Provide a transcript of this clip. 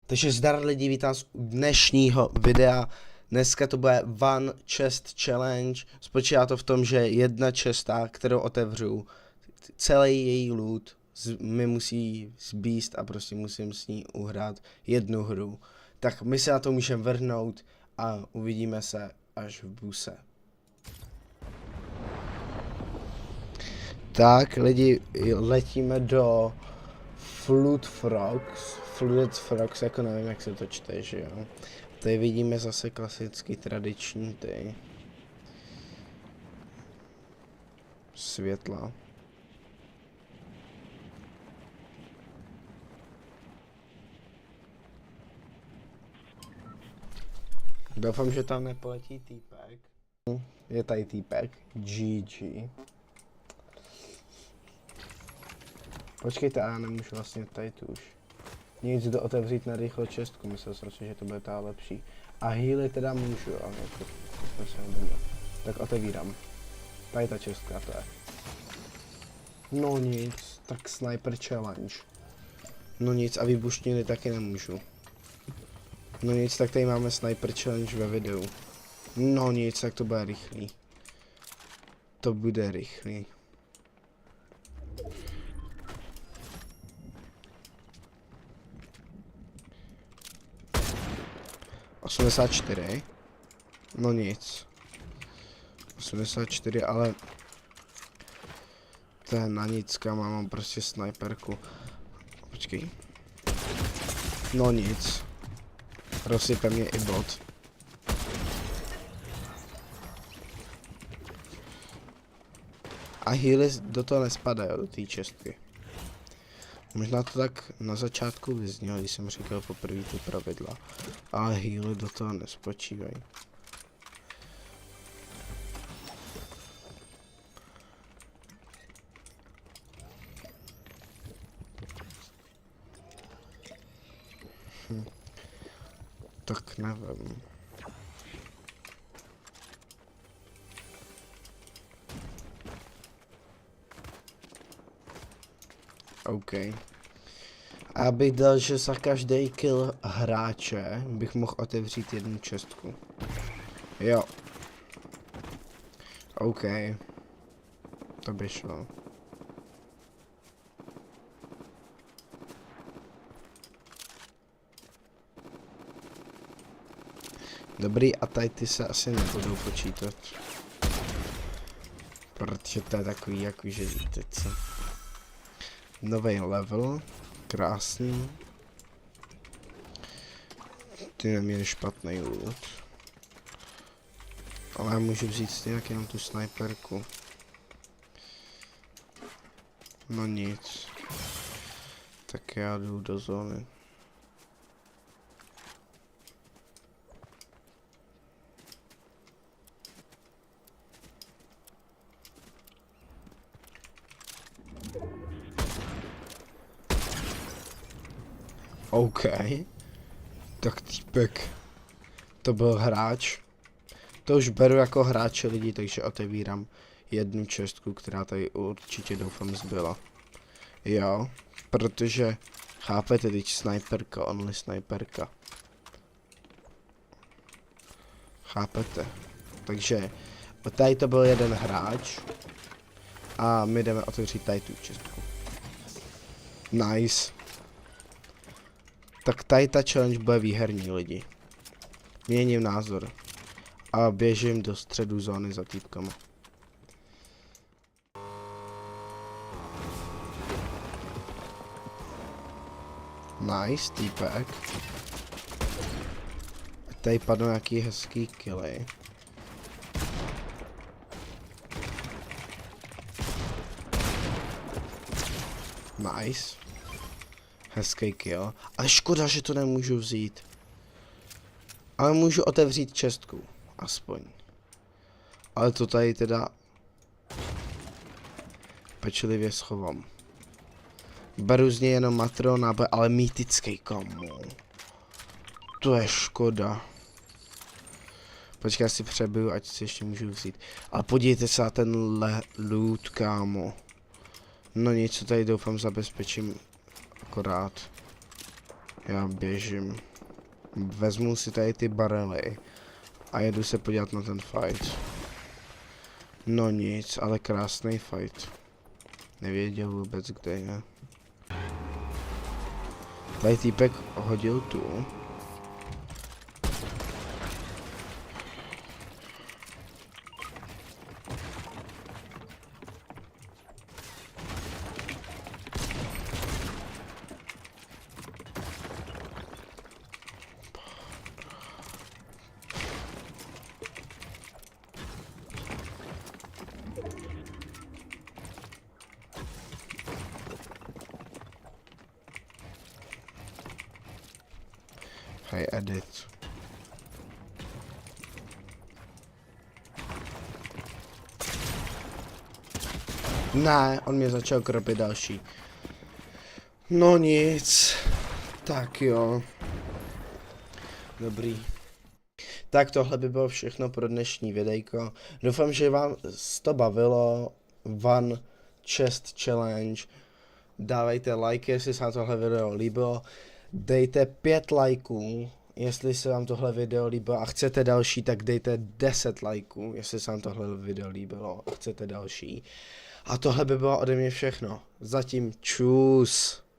Takže zdar lidi, vítám z dnešního videa. Dneska to bude One Chest Challenge. Spočívá to v tom, že jedna chesta, kterou otevřu, celý její loot mi musí zbýst a prostě musím s ní uhrát jednu hru. Tak my se na to můžeme vrhnout a uvidíme se až v buse. Tak lidi, letíme do Flood Frogs, jako nevím, jak se to čte, že jo. Tady vidíme zase klasický tradiční ty světla. Doufám, že tam nepoletí týpek. Je tady týpek, GG. Počkejte, já nemůžu vlastně tady tu už nic do otevřít na rychlo čestku, myslel jsem si, že to bude ta lepší. A healy teda můžu, ale jako, jsme se nedomněli. Tak otevírám. Tady ta čestka, to je. No nic, tak sniper challenge. No nic a výbušniny taky nemůžu. No nic, tak tady máme sniper challenge ve videu. No nic, tak to bude rychlý. To bude rychlý. ...84. No nic. 84, ale... To je na nicka, mám prostě sniperku. Počkej. No nic. Rozsype mě i bot. A healy do toho nespadají, do té čestky. Možná to tak na začátku vyznělo, když jsem říkal poprvé ty pravidla. Ale healy do toho nespočívají. Tak nevím. OK. A bych dal, že za každý kill hráče bych mohl otevřít jednu čestku. Jo. OK. To by šlo. Dobrý, a tady ty se asi nebudou počítat. Protože to je takový, jako že víte co. Nový level, krásný. Ty neměli špatný loot. Ale já můžu vzít stejně jenom tu sniperku. No nic. Tak já jdu do zóny. OK. Tak týpek. To byl hráč. To už beru jako hráče lidi, takže otevírám jednu čestku, která tady určitě doufám zbyla. Jo, protože chápete, teď sniperka, only sniperka. Chápete. Takže tady to byl jeden hráč. A my jdeme otevřít tady tu čestku. Nice. Tak tady ta challenge bude výherní lidi. Měním názor. A běžím do středu zóny za týpkama. Nice, týpek. Tady padnou nějaký hezký killy. Nice. Hezký kill. Ale škoda, že to nemůžu vzít. Ale můžu otevřít čestku. Aspoň. Ale to tady teda pečlivě schovám. Beru z něj jenom matrona, ale mýtický kamo. To je škoda. Počkej, já si přebiju, ať si ještě můžu vzít. Ale podívejte se na ten loot, kámo. No nic, co tady doufám zabezpečím akorát. Já běžím. Vezmu si tady ty barely a jedu se podívat na ten fight. No nic, ale krásný fight. Nevěděl vůbec, kde je. Tady týpek hodil tu. Hej, edit. Ne, on mě začal kropit další. No nic. Tak jo. Dobrý. Tak tohle by bylo všechno pro dnešní videjko. Doufám, že vám to bavilo. One chest challenge. Dávejte like, jestli se vám tohle video líbilo. Dejte 5 lajků, jestli se vám tohle video líbilo a chcete další, tak dejte 10 lajků, jestli se vám tohle video líbilo a chcete další. A tohle by bylo ode mě všechno. Zatím čus.